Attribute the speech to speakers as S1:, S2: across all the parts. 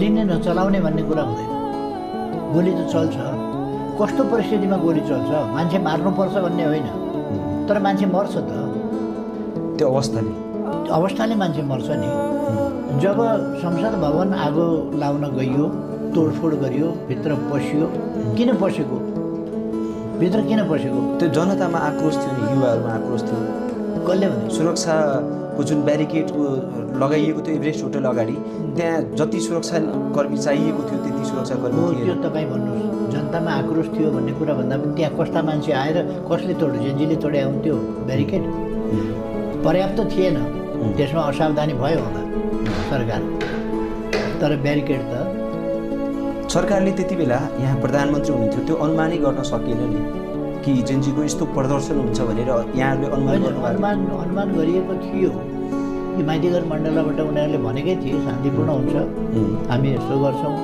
S1: दिने नचलाउने भन्ने कुरा हुँदैन। गोली त चल्छ, कस्तो परिस्थितिमा गोली चल्छ, मान्छे मार्नुपर्छ भन्ने होइन, तर मान्छे मर्छ त।
S2: त्यो अवस्थाले
S1: मान्छे मर्छ नि। जब संसद भवन आगो लाउन गइयो, तोडफोड गरियो, भित्र पसियो, किन पसेको? भित्र किन पसेको?
S2: त्यो जनतामा आक्रोश थियो नि, युवाहरूमा आक्रोश थियो।
S1: कसले भने?
S2: सुरक्षाको जुन ब्यारिकेडको लगाइएको थियो एभरेस्ट होटल अगाडि, त्यहाँ जति सुरक्षाकर्मी चाहिएको थियो त्यति सुरक्षाकर्मी थिएन।
S1: त्यो तपाईँ भन्नुहोस्, जनतामा आक्रोश थियो भन्ने कुरा भन्दा पनि त्यहाँ कस्ता मान्छे आएर कसले तोड्यो? जेन्जीले तोडे हुन्थ्यो ब्यारिकेड? पर्याप्त थिएन, त्यसमा असावधानी भयो होला सरकार। तर ब्यारिकेड त
S2: सरकारले त्यति बेला, यहाँ प्रधानमन्त्री हुनुहुन्थ्यो, त्यो अनुमानै गर्न सकेन नि कि जेन्जीको यस्तो प्रदर्शन हुन्छ भनेर। यहाँहरूले
S1: अनुमान गरिएको थियो कि माइतीघर मण्डलबाट उनीहरूले भनेकै थिए शान्तिपूर्ण हुन्छ, हामी यस्तो गर्छौँ,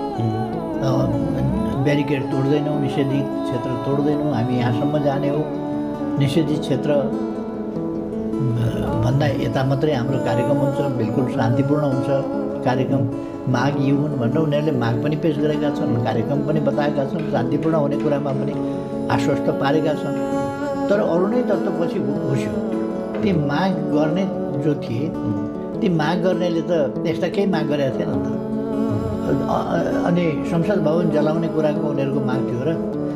S1: ब्यारिकेड तोड्दैनौँ, निषेधित क्षेत्र तोड्दैनौँ, हामी यहाँसम्म जाने हो, निषेधित क्षेत्र भन्दा यता मात्रै हाम्रो कार्यक्रम हुन्छ, बिल्कुल शान्तिपूर्ण हुन्छ कार्यक्रम। माग यी हुन् भनेर उनीहरूले माग पनि पेश गरेका छन्, कार्यक्रम पनि बताएका छन्, शान्तिपूर्ण हुने कुरामा पनि आश्वस्त पारेका छन्। तर अरू नै तत्त्व पछि घुस्यो। ती माग गर्ने जो थिए, ती माग गर्नेले त त्यस्ता केही माग गरेका थिएन नि त। अनि संसद भवन जलाउने कुराको उनीहरूको माग थियो र,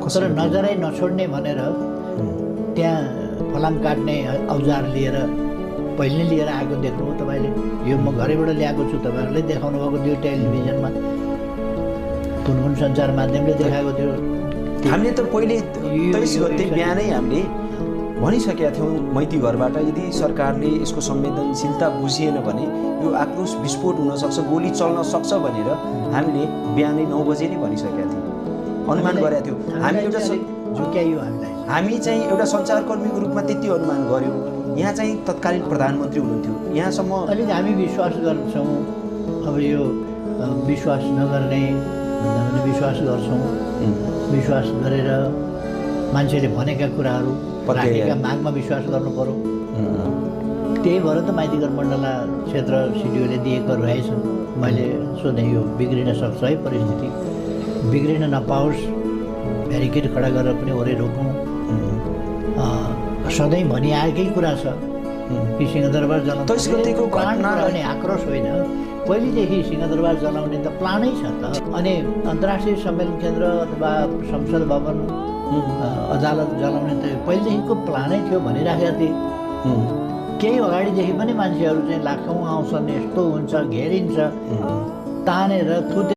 S1: तर नजरै नछोड्ने भनेर त्यहाँ फलाम काट्ने औजार लिएर पहिले लिएर आएको देख्नुभयो तपाईँले? यो म घरैबाट ल्याएको छु, तपाईँहरूले देखाउनु भएको थियो टेलिभिजनमा, कुन कुन सञ्चार माध्यमले देखाएको थियो।
S2: हामीले त पहिले 23 गते बिहानै हामीले भनिसकेका थियौँ मैती घरबाट, यदि सरकारले यसको संवेदनशीलता बुझिएन भने यो आक्रोश विस्फोट हुनसक्छ, गोली चल्न सक्छ भनेर हामीले बिहानै 9 बजे नै भनिसकेका थियौँ, अनुमान गरेका थियौँ। हामी चाहिँ एउटा सञ्चारकर्मीको रूपमा त्यति अनुमान गऱ्यौँ। यहाँ चाहिँ तत्कालीन प्रधानमन्त्री हुनुहुन्थ्यो, यहाँसम्म
S1: अलिक हामी विश्वास गर्छौँ। अब यो विश्वास नगर्ने भन्दा पनि विश्वास गर्छौँ। विश्वास गरेर मान्छेले भनेका कुराहरू, राखेका मागमा विश्वास गर्नु पर्यो। त्यही भएर त माइतीघर मण्डला क्षेत्र सिडिओले दिएको रहेछन्। मैले सोधेँ, यो बिग्रिन सक्छ है परिस्थिति, बिग्रिन नपाओस्, ब्यारिकेड खडा गरेर पनि ओरे रोकौँ। सधैँ भनिआएकै कुरा छ कि सिंहदरबार जलाउने भने आक्रोश होइन, पहिलेदेखि सिंहदरबार जलाउने त प्लानै छ त। अनि अन्तर्राष्ट्रिय सम्मेलन केन्द्र अथवा संसद भवन, अदालत जलाउने त पहिलेदेखिको प्लानै थियो भनिराखेका थिए। केही अगाडिदेखि पनि मान्छेहरू चाहिँ लाखौँ आउँछन्, यस्तो हुन्छ, घेरिन्छ, तानेर